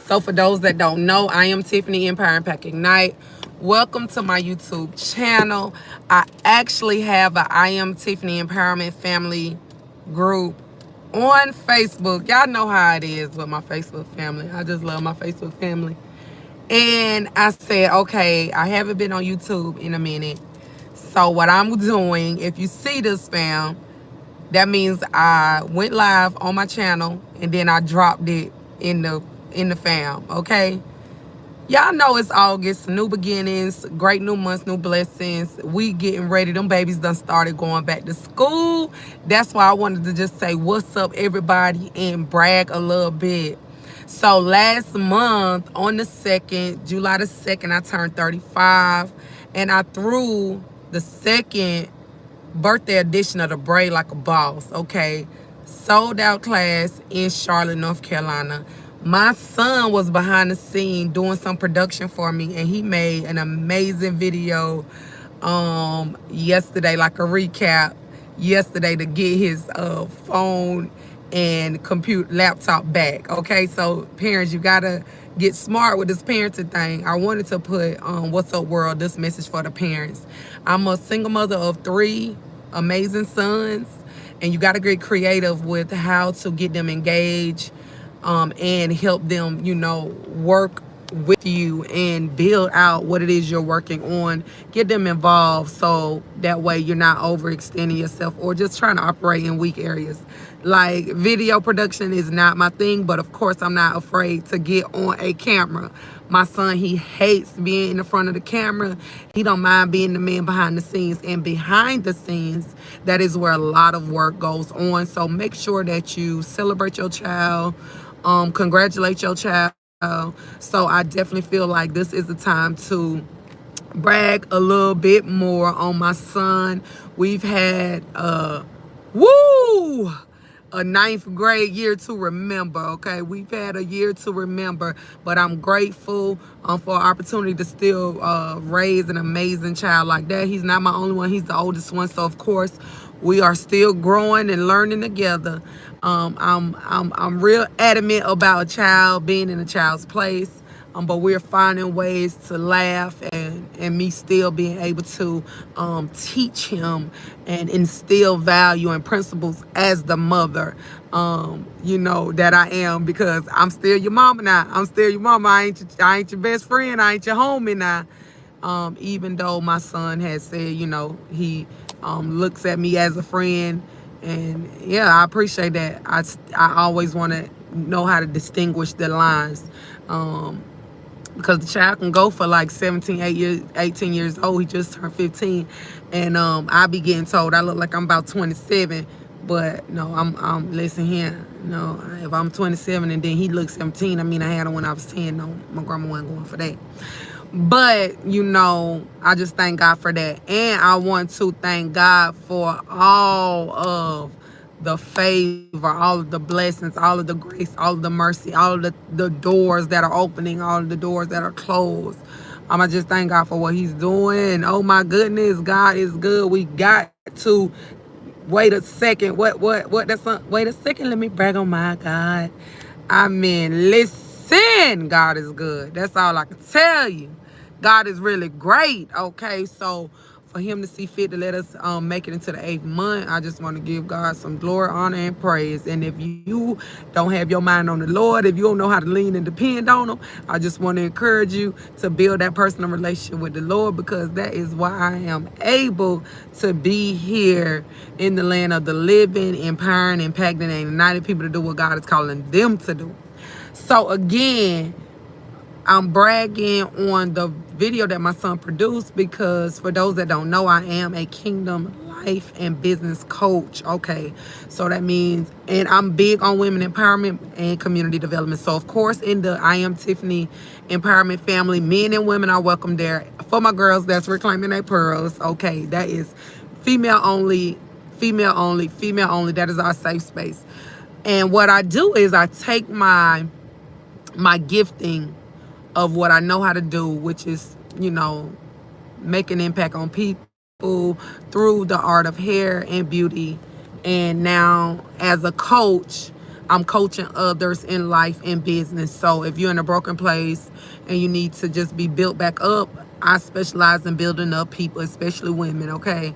So for those that don't know, I am Tiffany Empire Impact Ignite. Welcome to my YouTube channel. I actually have a I am Tiffany Empowerment Family group on Facebook. Y'all know how it is with my Facebook family. I just love my Facebook family. And I said, okay, I haven't been on YouTube in a minute. So what I'm doing, if you see this, fam, that means I went live on my channel and then I dropped it in the fam, okay? Y'all know it's August, new beginnings, great new months, new blessings. We getting ready. Them babies done started going back to school. That's why I wanted to just say what's up, everybody, and brag a little bit. So last month on the 2nd, July the 2nd, I turned 35, and I threw the second birthday edition of the Braid Like a Boss, okay? Sold out class in Charlotte, North Carolina. My son was behind the scene doing some production for me, and he made an amazing video yesterday, like a recap yesterday, to get his phone and computer laptop back. Okay, so parents, you gotta get smart with this parenting thing. I wanted to put what's up world, this message for the parents. I'm a single mother of 3 amazing sons, and you got to get creative with how to get them engaged and help them, work with you and build out what it is you're working on. Get them involved so that way you're not overextending yourself or just trying to operate in weak areas. Like, video production is not my thing, but of course I'm not afraid to get on a camera. My son, he hates being in the front of the camera. He don't mind being the man behind the scenes. And behind the scenes, that is where a lot of work goes on. So make sure that you celebrate your child, congratulate your child. So I definitely feel like this is the time to brag a little bit more on my son. We've had a 9th grade year to remember, okay? We've had a year to remember, but I'm grateful for an opportunity to still raise an amazing child like that. He's not my only one. He's the oldest one, so of course we are still growing and learning together. I'm real adamant about a child being in a child's place. But we're finding ways to laugh and me still being able to teach him and instill value and principles as the mother, that I am, because I'm still your mama now. I'm still your mama. I ain't your best friend. I ain't your homie now. Even though my son has said, he looks at me as a friend. And yeah, I appreciate that. I always want to know how to distinguish the lines. Because the child can go for like 18 years old. He just turned 15. And I be getting told I look like I'm about 27. But no, I'm listen here. No, if I'm 27 and then he looks 17, I mean, I had him when I was 10. No, my grandma wasn't going for that. But, I just thank God for that. And I want to thank God for all of the favor, all of the blessings, all of the grace, all of the mercy, all of the doors that are opening, all of the doors that are closed. I just thank God for what he's doing. Oh my goodness, God is good. We got to wait a second. Wait a second. Let me brag on my God. I mean, listen, God is good. That's all I can tell you. God is really great. Okay, so for him to see fit to let us make it into the 8th month, I just want to give God some glory, honor, and praise. And if you don't have your mind on the Lord, if you don't know how to lean and depend on him, I just want to encourage you to build that personal relationship with the Lord, because that is why I am able to be here in the land of the living, empowering, impacting, and uniting people to do what God is calling them to do. So again, I'm bragging on the video that my son produced, because for those that don't know, I am a Kingdom life and business coach. Okay, so that means, and I'm big on women empowerment and community development. So of course, in the I Am Tiffany Empowerment family, men and women are welcome there. For my girls that's reclaiming their pearls, okay, that is female only, female only, female only. That is our safe space. And what I do is I take my gifting of what I know how to do, which is, make an impact on people through the art of hair and beauty. And now as a coach, I'm coaching others in life and business. So if you're in a broken place and you need to just be built back up, I specialize in building up people, especially women, okay?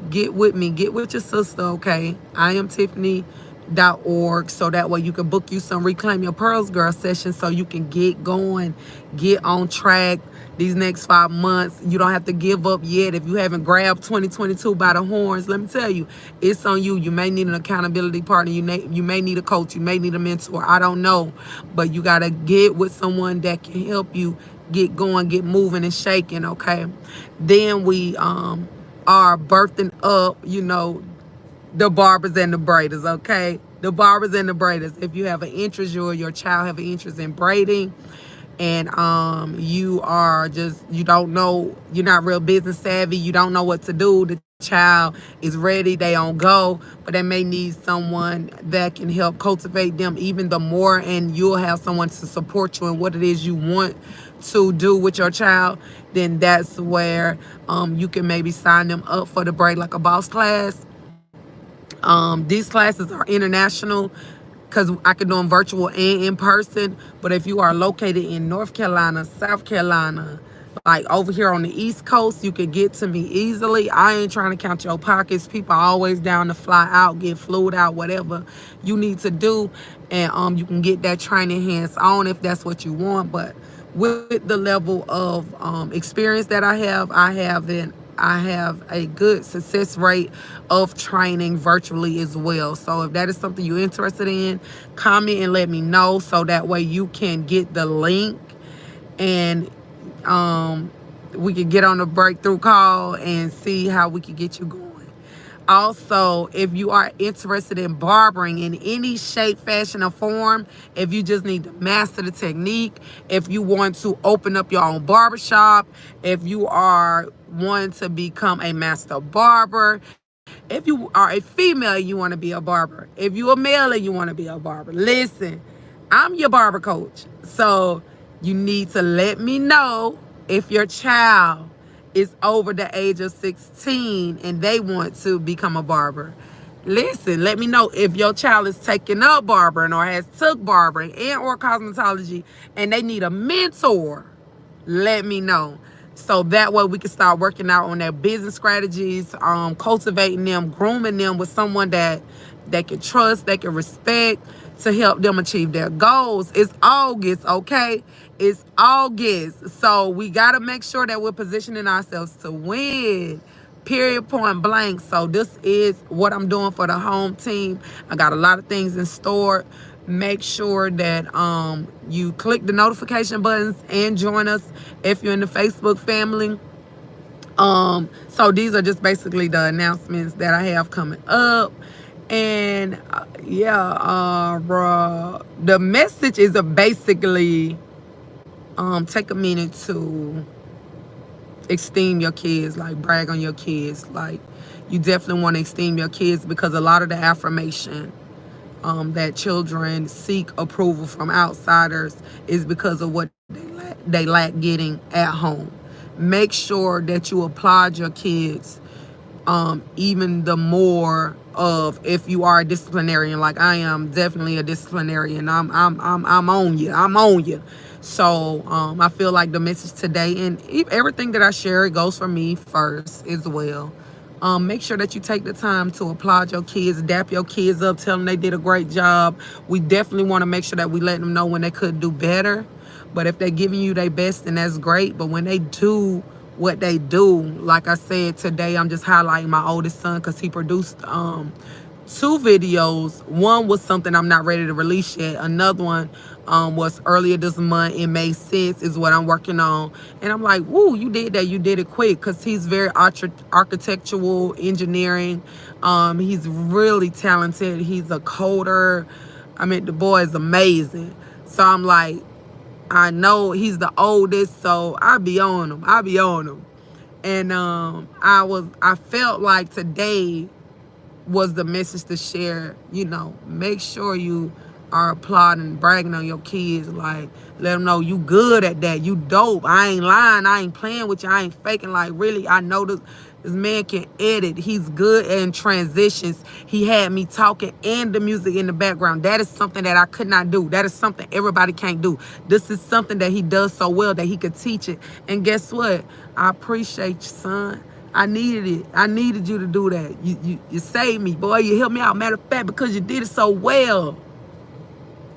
Get with me, get with your sister, okay? I am Tiffany.org, so that way you can book you some Reclaim Your Pearls Girl sessions so you can get going, get on track these next 5 months. You don't have to give up yet. If you haven't grabbed 2022 by the horns, let me tell you, it's on you. You may need an accountability partner. You may need a coach. You may need a mentor. I don't know. But you got to get with someone that can help you get going, get moving and shaking, okay? Then we are birthing up, the barbers and the braiders, okay? The barbers and the braiders. If you have an interest, you or your child have an interest in braiding, and you don't know, you're not real business savvy, you don't know what to do, the child is ready, they on go, but they may need someone that can help cultivate them even the more, and you'll have someone to support you in what it is you want to do with your child. Then that's where you can maybe sign them up for the Braid Like a Boss class. These classes are international because I can do them virtual and in person. But if you are located in North Carolina, South Carolina, like over here on the East Coast, you can get to me easily. I ain't trying to count your pockets. People are always down to fly out, get flued out, whatever you need to do. And you can get that training hands on if that's what you want. But with the level of experience that I have a good success rate of training virtually as well. So if that is something you're interested in, comment and let me know so that way you can get the link, and we can get on a breakthrough call and see how we can get you going. Also, if you are interested in barbering in any shape, fashion, or form, if you just need to master the technique, if you want to open up your own barbershop, if you are wanting to become a master barber, if you are a female and you want to be a barber, if you're a male and you want to be a barber, listen, I'm your barber coach. So you need to let me know if your child is over the age of 16 and they want to become a barber. Listen, let me know if your child is taking up barbering or has took barbering and or cosmetology and they need a mentor. Let me know. So that way we can start working out on their business strategies, cultivating them, grooming them with someone that they can trust, they can respect, to help them achieve their goals. It's August, okay? It's August. So we got to make sure that we're positioning ourselves to win. Period, point blank. So this is what I'm doing for the home team. I got a lot of things in store. Make sure that you click the notification buttons and join us if you're in the Facebook family. So these are just basically the announcements that I have coming up. And the message is basically take a minute to esteem your kids, like brag on your kids. Like, you definitely want to esteem your kids, because a lot of the affirmation that children seek approval from outsiders is because of what they lack getting at home. Make sure that you applaud your kids even the more of, if you are a disciplinarian, like I am definitely a disciplinarian. I'm on you. So I feel like the message today and everything that I share, it goes for me first as well. Make sure that you take the time to applaud your kids, dap your kids up, tell them they did a great job. We definitely want to make sure that we let them know when they could do better. But if they're giving you their best, then that's great. But when they do what they do, like I said today, I'm just highlighting my oldest son because he produced 2 videos. One was something I'm not ready to release yet. Another one was earlier this month. It made sense, is what I'm working on. And I'm like, woo, you did that. You did it quick, because he's very architectural, engineering. He's really talented. He's a coder. I mean, the boy is amazing. So I'm like, I know he's the oldest, so I be on him. And I felt like today was the message to share. Make sure you are applauding, bragging on your kids. Like, let them know you good at that. You dope. I ain't lying. I ain't playing with you. I ain't faking. Like, really, I know the This man can edit. He's good in transitions. He had me talking and the music in the background. That is something that I could not do. That is something everybody can't do. This is something that he does so well that he could teach it. And guess what? I appreciate you, son. I needed it. I needed you to do that. You saved me, boy. You helped me out. Matter of fact, because you did it so well.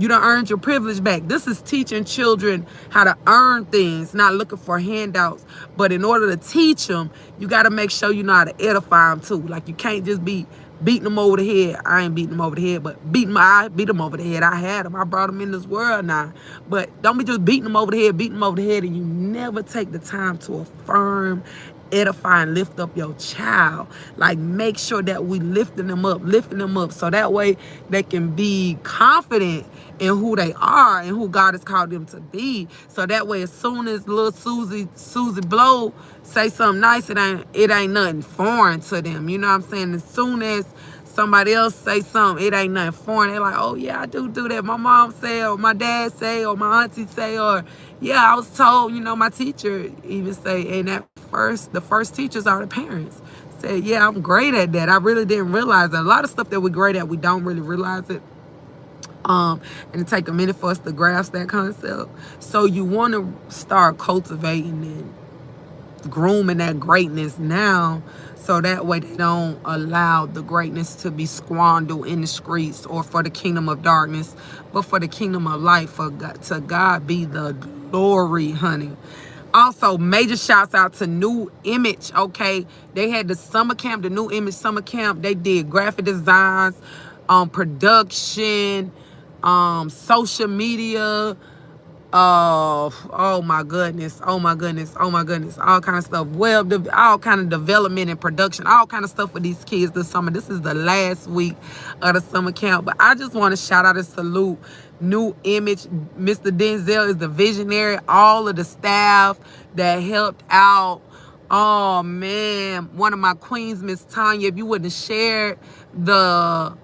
You done earned your privilege back. This is teaching children how to earn things, not looking for handouts. But in order to teach them, you got to make sure you know how to edify them too. Like, you can't just be beating them over the head. I ain't beating them over the head, but I beat them over the head. I had them. I brought them in this world now. But don't be just beating them over the head, and you never take the time to affirm, edify, and lift up your child. Like, make sure that we lifting them up, so that way they can be confident in who they are and who God has called them to be. So that way, as soon as little Susie Blow say something nice, it ain't nothing foreign to them. You know what I'm saying? As soon as somebody else say something, it ain't nothing foreign. They're like, oh yeah, I do that. My mom say, or my dad say, or my auntie say, or yeah, I was told, my teacher even say, and the first teachers are the parents. Say, yeah, I'm great at that. I really didn't realize that. A lot of stuff that we're great at, we don't really realize it. And it take a minute for us to grasp that concept. So you want to start cultivating and grooming that greatness now, so that way they don't allow the greatness to be squandered in the streets or for the kingdom of darkness, but for the kingdom of light. To God be the glory, honey. Also, major shouts out to New Image, okay? They had the summer camp, the New Image summer camp. They did graphic designs, production, social media, oh my goodness, all kind of stuff, all kind of development and production, all kind of stuff for these kids this summer. This is the last week of the summer camp, but I just want to shout out and salute New Image. Mr. Denzel is the visionary, all of the staff that helped out. Oh man, one of my queens, Miss Tanya, if you wouldn't have shared the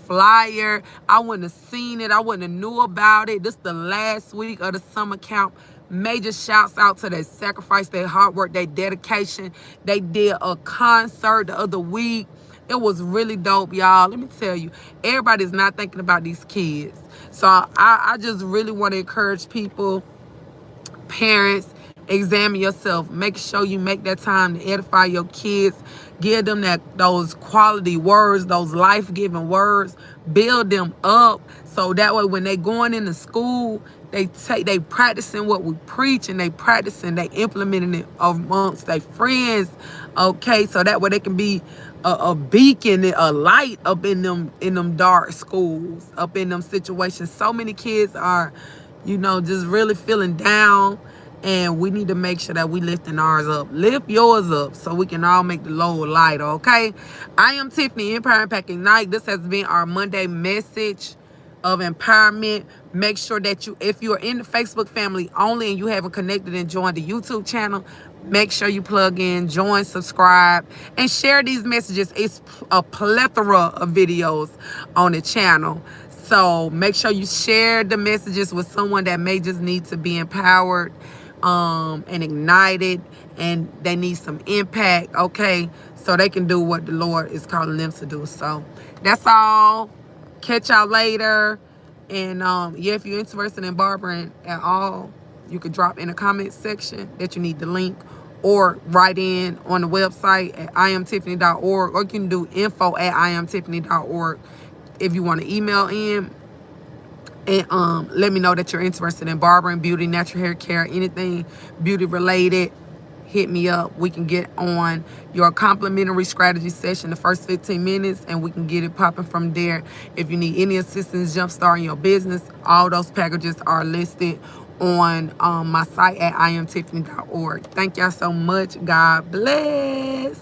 flyer, I wouldn't have seen it. I wouldn't have knew about it. This is the last week of the summer camp. Major shouts out to their sacrifice, their hard work, their dedication. They did a concert the other week. It was really dope, y'all. Let me tell you, everybody's not thinking about these kids. So I just really want to encourage people, parents, examine yourself. Make sure you make that time to edify your kids. Give them those quality words, those life-giving words. Build them up, so that way when they going into school, they practicing what we preach, and they implementing it amongst their friends. Okay, so that way they can be a beacon, a light up in them dark schools, up in them situations. So many kids are, just really feeling down. And we need to make sure that we lifting ours up. Lift yours up so we can all make the load lighter, okay? I am Tiffany, Empire Impact Ignite. This has been our Monday message of empowerment. Make sure that if you're in the Facebook family only and you haven't connected and joined the YouTube channel, make sure you plug in, join, subscribe, and share these messages. It's a plethora of videos on the channel. So make sure you share the messages with someone that may just need to be empowered and ignited, and they need some impact, okay, so they can do what the Lord is calling them to do. So that's all. Catch y'all later. And yeah, if you're interested in barbering at all, you can drop in the comment section that you need the link, or write in on the website at iamtiffany.org, or you can do info@iamtiffany.org if you want to email in. And let me know that you're interested in barbering, beauty, natural hair care, anything beauty related. Hit me up. We can get on your complimentary strategy session the first 15 minutes, and we can get it popping from there. If you need any assistance jumpstarting your business, all those packages are listed on my site at iamtiffany.org. Thank y'all so much. God bless.